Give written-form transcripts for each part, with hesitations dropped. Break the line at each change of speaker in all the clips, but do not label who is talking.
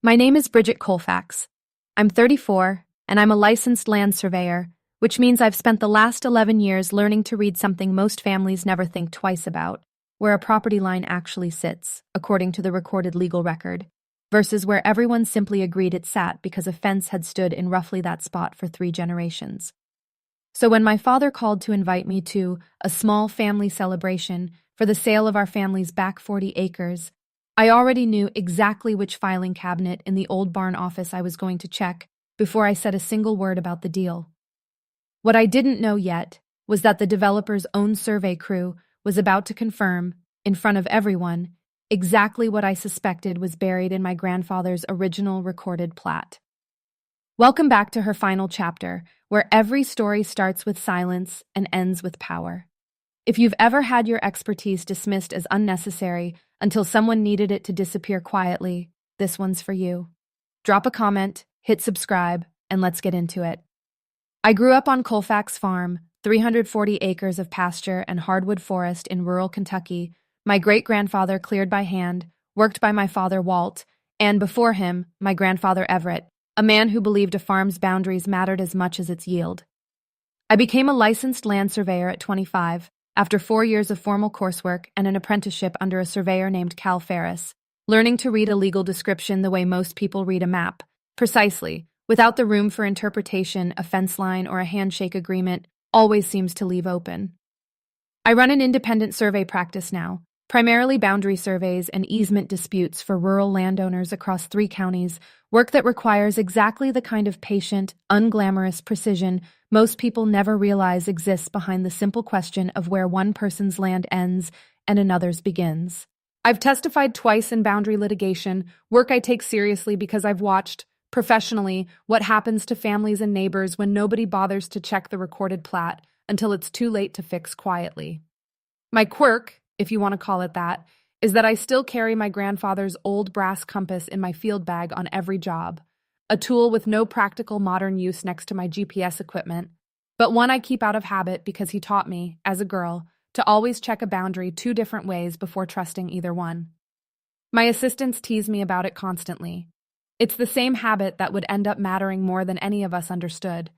My name is Bridget Colfax. I'm 34, and I'm a licensed land surveyor, which means I've spent the last 11 years learning to read something most families never think twice about, where a property line actually sits, according to the recorded legal record, versus where everyone simply agreed it sat because a fence had stood in roughly that spot for 3 generations. So when my father called to invite me to a small family celebration for the sale of our family's back 40 acres, I already knew exactly which filing cabinet in the old barn office I was going to check before I said a single word about the deal. What I didn't know yet was that the developer's own survey crew was about to confirm, in front of everyone, exactly what I suspected was buried in my grandfather's original recorded plat. Welcome back to her final chapter, where every story starts with silence and ends with power. If you've ever had your expertise dismissed as unnecessary until someone needed it to disappear quietly, this one's for you. Drop a comment, hit subscribe, and let's get into it. I grew up on Colfax Farm, 340 acres of pasture and hardwood forest in rural Kentucky. My great-grandfather cleared by hand, worked by my father Walt, and before him, my grandfather Everett, a man who believed a farm's boundaries mattered as much as its yield. I became a licensed land surveyor at 25, after 4 years of formal coursework and an apprenticeship under a surveyor named Cal Ferris, learning to read a legal description the way most people read a map, precisely, without the room for interpretation. A fence line or a handshake agreement always seems to leave open. I run an independent survey practice now, primarily boundary surveys and easement disputes for rural landowners across 3 counties, work that requires exactly the kind of patient, unglamorous precision most people never realize exists behind the simple question of where one person's land ends and another's begins. I've testified twice in boundary litigation, work I take seriously because I've watched, professionally, what happens to families and neighbors when nobody bothers to check the recorded plat until it's too late to fix quietly. My quirk, if you want to call it that, is that I still carry my grandfather's old brass compass in my field bag on every job, a tool with no practical modern use next to my GPS equipment, but one I keep out of habit because he taught me, as a girl, to always check a boundary 2 different ways before trusting either one. My assistants tease me about it constantly. It's the same habit that would end up mattering more than any of us understood,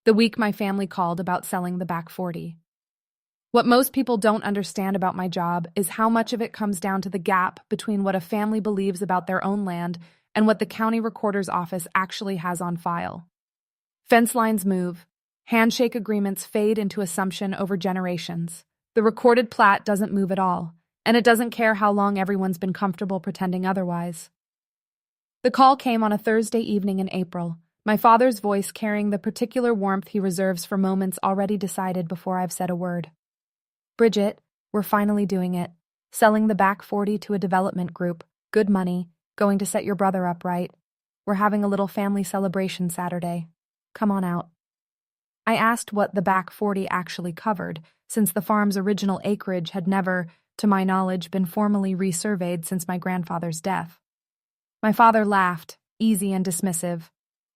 the week my family called about selling the back 40. What most people don't understand about my job is how much of it comes down to the gap between what a family believes about their own land and what the county recorder's office actually has on file. Fence lines move. Handshake agreements fade into assumption over generations. The recorded plat doesn't move at all, and it doesn't care how long everyone's been comfortable pretending otherwise. The call came on a Thursday evening in April, my father's voice carrying the particular warmth he reserves for moments already decided before I've said a word. Bridget, we're finally doing it. Selling the back 40 to a development group. Good money. Going to set your brother up right. We're having a little family celebration Saturday. Come on out. I asked what the back 40 actually covered, since the farm's original acreage had never, to my knowledge, been formally resurveyed since my grandfather's death. My father laughed, easy and dismissive.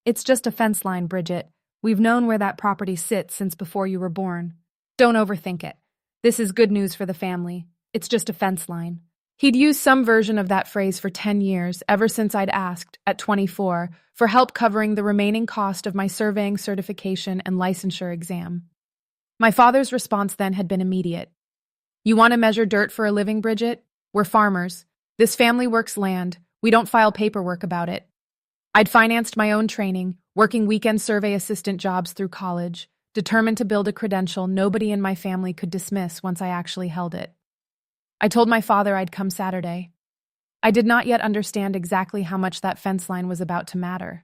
It's just a fence line, Bridget. We've known where that property sits since before you were born. Don't overthink it. This is good news for the family. It's just a fence line. He'd used some version of that phrase for 10 years, ever since I'd asked, at 24, for help covering the remaining cost of my surveying certification and licensure exam. My father's response then had been immediate. You want to measure dirt for a living, Bridget? We're farmers. This family works land. We don't file paperwork about it. I'd financed my own training, working weekend survey assistant jobs through college, determined to build a credential nobody in my family could dismiss once I actually held it. I told my father I'd come Saturday. I did not yet understand exactly how much that fence line was about to matter.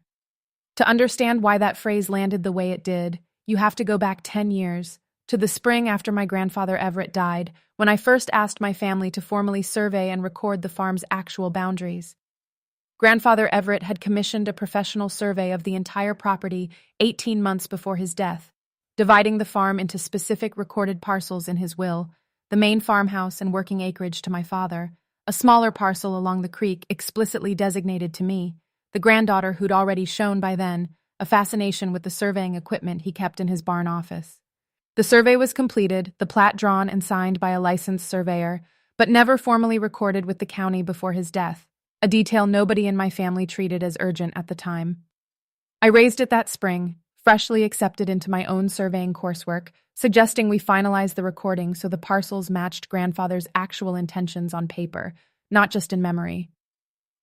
To understand why that phrase landed the way it did, you have to go back 10 years, to the spring after my grandfather Everett died, when I first asked my family to formally survey and record the farm's actual boundaries. Grandfather Everett had commissioned a professional survey of the entire property 18 months before his death, dividing the farm into specific recorded parcels in his will, the main farmhouse and working acreage to my father, a smaller parcel along the creek explicitly designated to me, the granddaughter who'd already shown by then a fascination with the surveying equipment he kept in his barn office. The survey was completed, the plat drawn and signed by a licensed surveyor, but never formally recorded with the county before his death, a detail nobody in my family treated as urgent at the time. I raised it that spring, freshly accepted into my own surveying coursework, suggesting we finalize the recording so the parcels matched grandfather's actual intentions on paper, not just in memory.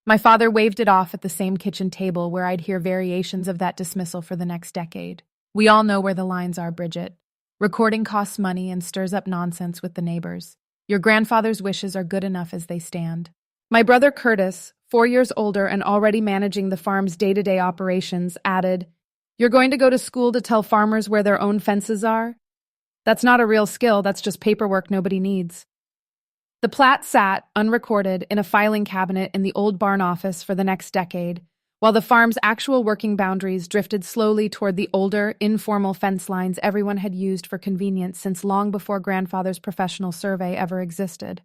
My father waved it off at the same kitchen table where I'd hear variations of that dismissal for the next decade. We all know where the lines are, Bridget. Recording costs money and stirs up nonsense with the neighbors. Your grandfather's wishes are good enough as they stand. My brother Curtis, 4 years older and already managing the farm's day-to-day operations, added, "You're going to go to school to tell farmers where their own fences are? That's not a real skill, that's just paperwork nobody needs." The plat sat, unrecorded, in a filing cabinet in the old barn office for the next decade, while the farm's actual working boundaries drifted slowly toward the older, informal fence lines everyone had used for convenience since long before grandfather's professional survey ever existed.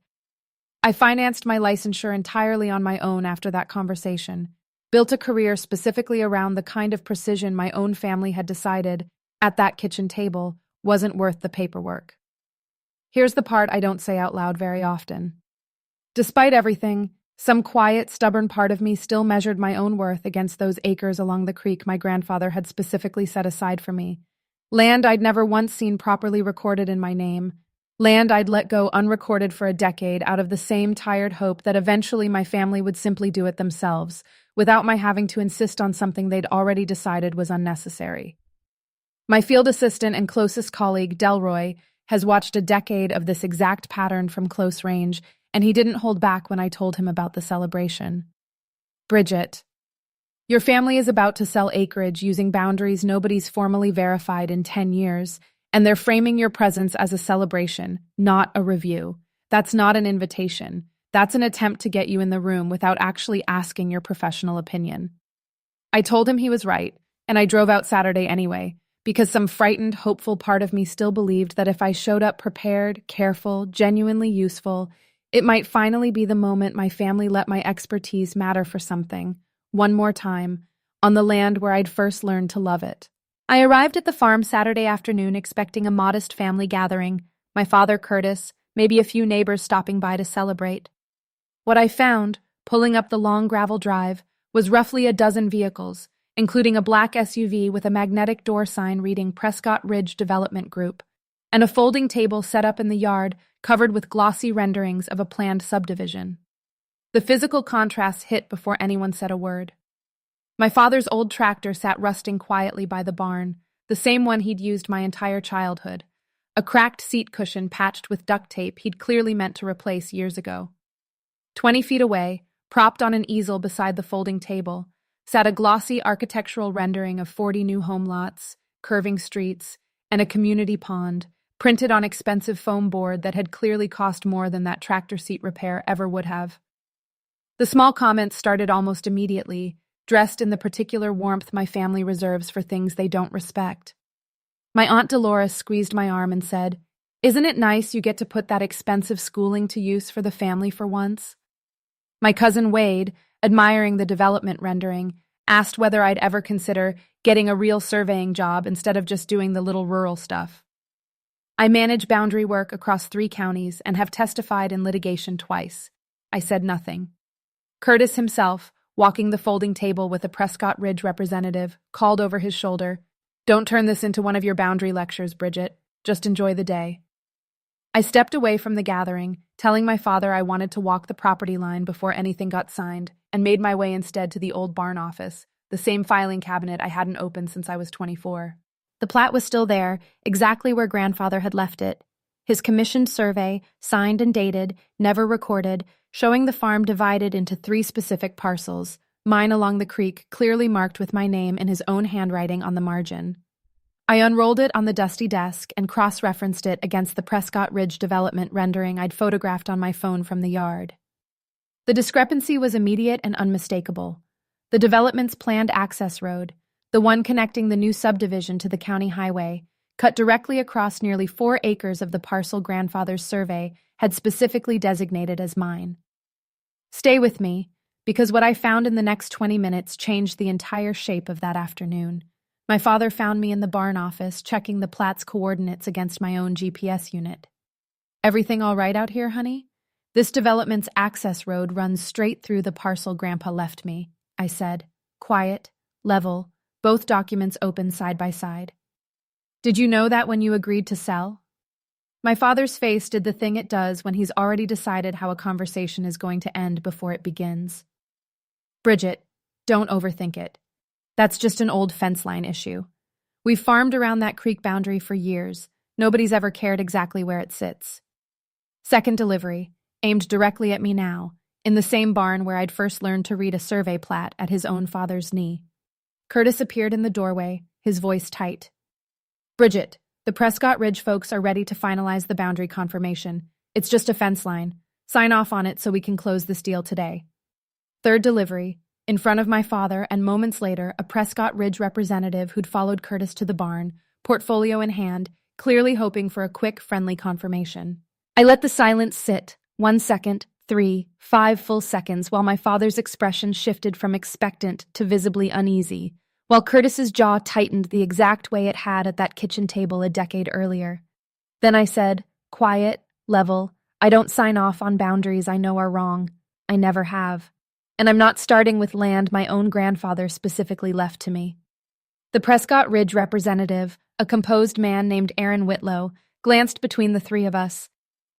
I financed my licensure entirely on my own after that conversation, built a career specifically around the kind of precision my own family had decided, at that kitchen table, wasn't worth the paperwork. Here's the part I don't say out loud very often. Despite everything, some quiet, stubborn part of me still measured my own worth against those acres along the creek my grandfather had specifically set aside for me. Land I'd never once seen properly recorded in my name. Land I'd let go unrecorded for a decade out of the same tired hope that eventually my family would simply do it themselves, without my having to insist on something they'd already decided was unnecessary. My field assistant and closest colleague, Delroy, has watched a decade of this exact pattern from close range, and he didn't hold back when I told him about the celebration. "Bridget, your family is about to sell acreage using boundaries nobody's formally verified in 10 years, and they're framing your presence as a celebration, not a review. That's not an invitation. That's an attempt to get you in the room without actually asking your professional opinion." I told him he was right, and I drove out Saturday anyway, because some frightened, hopeful part of me still believed that if I showed up prepared, careful, genuinely useful, it might finally be the moment my family let my expertise matter for something, one more time, on the land where I'd first learned to love it. I arrived at the farm Saturday afternoon expecting a modest family gathering, my father Curtis, maybe a few neighbors stopping by to celebrate. What I found, pulling up the long gravel drive, was roughly a dozen vehicles, including a black SUV with a magnetic door sign reading Prescott Ridge Development Group, and a folding table set up in the yard covered with glossy renderings of a planned subdivision. The physical contrast hit before anyone said a word. My father's old tractor sat rusting quietly by the barn, the same one he'd used my entire childhood, a cracked seat cushion patched with duct tape he'd clearly meant to replace years ago. 20 feet away, propped on an easel beside the folding table, sat a glossy architectural rendering of 40 new home lots, curving streets, and a community pond, printed on expensive foam board that had clearly cost more than that tractor seat repair ever would have. The small comments started almost immediately, dressed in the particular warmth my family reserves for things they don't respect. My Aunt Dolores squeezed my arm and said, "Isn't it nice you get to put that expensive schooling to use for the family for once?" My cousin Wade, admiring the development rendering, asked whether I'd ever consider getting a real surveying job instead of just doing the little rural stuff. I manage boundary work across 3 counties and have testified in litigation twice. I said nothing. Curtis himself, walking the folding table with a Prescott Ridge representative, called over his shoulder, "Don't turn this into one of your boundary lectures, Bridget. Just enjoy the day." I stepped away from the gathering, telling my father I wanted to walk the property line before anything got signed, and made my way instead to the old barn office, the same filing cabinet I hadn't opened since I was 24. The plat was still there, exactly where grandfather had left it. His commissioned survey, signed and dated, never recorded, showing the farm divided into 3 specific parcels, mine along the creek clearly marked with my name in his own handwriting on the margin. I unrolled it on the dusty desk and cross-referenced it against the Prescott Ridge development rendering I'd photographed on my phone from the yard. The discrepancy was immediate and unmistakable. The development's planned access road, the one connecting the new subdivision to the county highway, cut directly across nearly 4 acres of the parcel grandfather's survey had specifically designated as mine. Stay with me, because what I found in the next 20 minutes changed the entire shape of that afternoon. My father found me in the barn office, checking the plat's coordinates against my own GPS unit. "Everything all right out here, honey?" This development's access road runs straight through the parcel Grandpa left me, I said. Quiet, level, both documents open side by side. Did you know that when you agreed to sell? My father's face did the thing it does when he's already decided how a conversation is going to end before it begins. Bridget, don't overthink it. That's just an old fence line issue. We've farmed around that creek boundary for years. Nobody's ever cared exactly where it sits. Second delivery, aimed directly at me now, in the same barn where I'd first learned to read a survey plat at his own father's knee. Curtis appeared in the doorway, his voice tight. Bridget, the Prescott Ridge folks are ready to finalize the boundary confirmation. It's just a fence line. Sign off on it so we can close this deal today. Third delivery, in front of my father, and moments later, a Prescott Ridge representative who'd followed Curtis to the barn, portfolio in hand, clearly hoping for a quick, friendly confirmation. I let the silence sit, 1 second, 3, 5 full seconds, while my father's expression shifted from expectant to visibly uneasy, while Curtis's jaw tightened the exact way it had at that kitchen table a decade earlier. Then I said, quiet, level, I don't sign off on boundaries I know are wrong. I never have. And I'm not starting with land my own grandfather specifically left to me. The Prescott Ridge representative, a composed man named Aaron Whitlow, glanced between the three of us.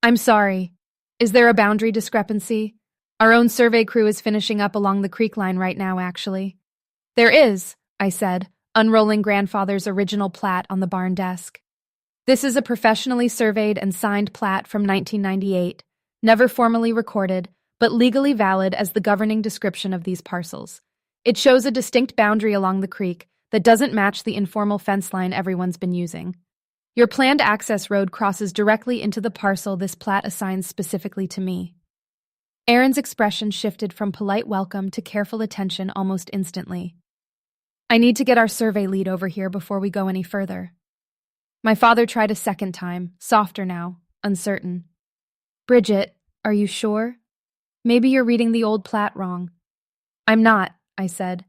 I'm sorry. Is there a boundary discrepancy? Our own survey crew is finishing up along the creek line right now, actually. There is, I said, unrolling grandfather's original plat on the barn desk. This is a professionally surveyed and signed plat from 1998, never formally recorded, but legally valid as the governing description of these parcels. It shows a distinct boundary along the creek that doesn't match the informal fence line everyone's been using. Your planned access road crosses directly into the parcel this plat assigns specifically to me. Aaron's expression shifted from polite welcome to careful attention almost instantly. I need to get our survey lead over here before we go any further. My father tried a second time, softer now, uncertain. Bridget, are you sure? Maybe you're reading the old plat wrong. I'm not, I said.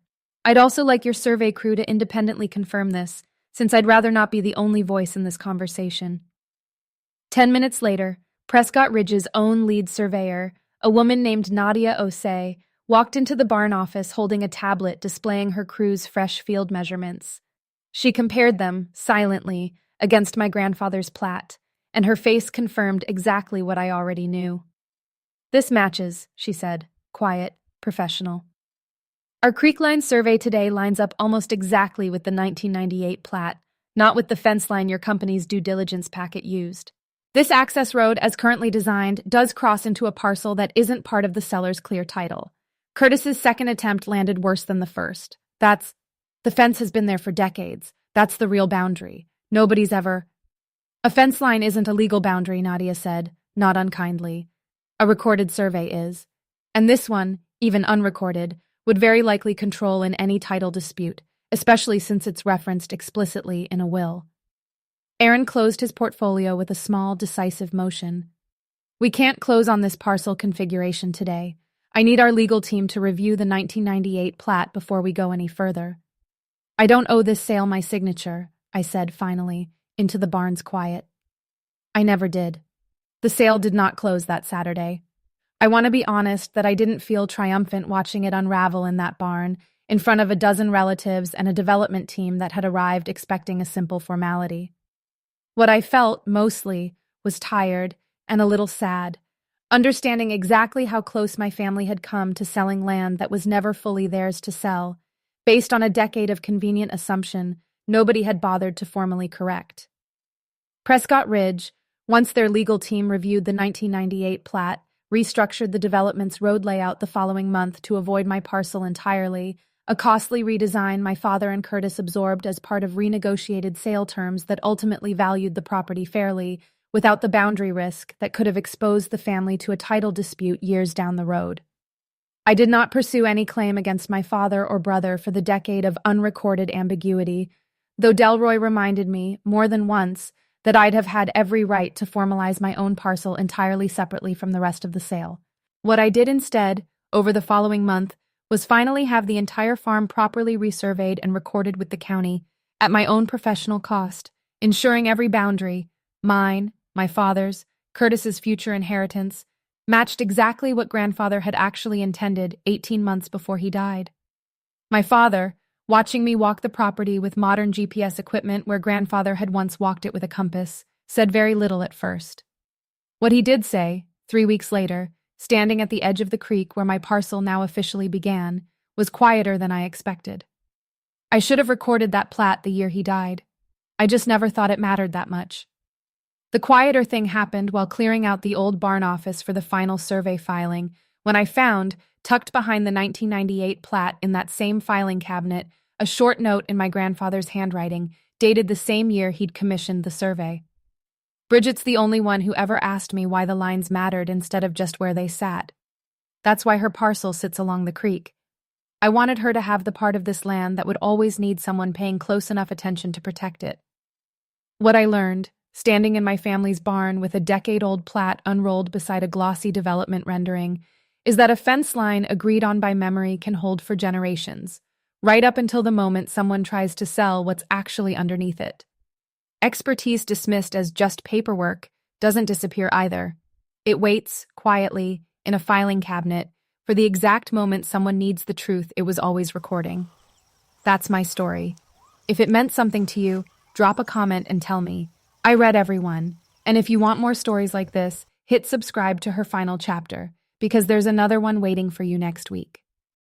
I'd also like your survey crew to independently confirm this, since I'd rather not be the only voice in this conversation. 10 minutes later, Prescott Ridge's own lead surveyor, a woman named Nadia Osei, walked into the barn office holding a tablet displaying her crew's fresh field measurements. She compared them, silently, against my grandfather's plat, and her face confirmed exactly what I already knew. This matches, she said, quiet, professional. Our Creekline survey today lines up almost exactly with the 1998 plat, not with the fence line your company's due diligence packet used. This access road, as currently designed, does cross into a parcel that isn't part of the seller's clear title. Curtis's second attempt landed worse than the first. The fence has been there for decades. That's the real boundary. Nobody's ever... A fence line isn't a legal boundary, Nadia said, not unkindly. A recorded survey is. And this one, even unrecorded, would very likely control in any title dispute, especially since it's referenced explicitly in a will. Aaron closed his portfolio with a small, decisive motion. We can't close on this parcel configuration today. I need our legal team to review the 1998 plat before we go any further. I don't owe this sale my signature, I said finally, into the barn's quiet. I never did. The sale did not close that Saturday. I want to be honest that I didn't feel triumphant watching it unravel in that barn, in front of a dozen relatives and a development team that had arrived expecting a simple formality. What I felt, mostly, was tired and a little sad, understanding exactly how close my family had come to selling land that was never fully theirs to sell, based on a decade of convenient assumption nobody had bothered to formally correct. Prescott Ridge, once their legal team reviewed the 1998 plat, restructured the development's road layout the following month to avoid my parcel entirely, a costly redesign my father and Curtis absorbed as part of renegotiated sale terms that ultimately valued the property fairly, without the boundary risk that could have exposed the family to a title dispute years down the road. I did not pursue any claim against my father or brother for the decade of unrecorded ambiguity, though Delroy reminded me, more than once, that I'd have had every right to formalize my own parcel entirely separately from the rest of the sale. What I did instead, over the following month, was finally have the entire farm properly resurveyed and recorded with the county, at my own professional cost, ensuring every boundary, mine, my father's, Curtis's future inheritance, matched exactly what grandfather had actually intended 18 months before he died. My father, watching me walk the property with modern GPS equipment where grandfather had once walked it with a compass, said very little at first. What he did say, 3 weeks later, standing at the edge of the creek where my parcel now officially began, was quieter than I expected. I should have recorded that plat the year he died. I just never thought it mattered that much. The quieter thing happened while clearing out the old barn office for the final survey filing, when I found, tucked behind the 1998 plat in that same filing cabinet, a short note in my grandfather's handwriting, dated the same year he'd commissioned the survey. Bridget's the only one who ever asked me why the lines mattered instead of just where they sat. That's why her parcel sits along the creek. I wanted her to have the part of this land that would always need someone paying close enough attention to protect it. What I learned, standing in my family's barn with a decade-old plat unrolled beside a glossy development rendering, is that a fence line agreed on by memory can hold for generations, right up until the moment someone tries to sell what's actually underneath it. Expertise dismissed as just paperwork doesn't disappear either. It waits, quietly, in a filing cabinet, for the exact moment someone needs the truth it was always recording. That's my story. If it meant something to you, drop a comment and tell me. I read every one, and if you want more stories like this, hit subscribe to her final chapter, because there's another one waiting for you next week.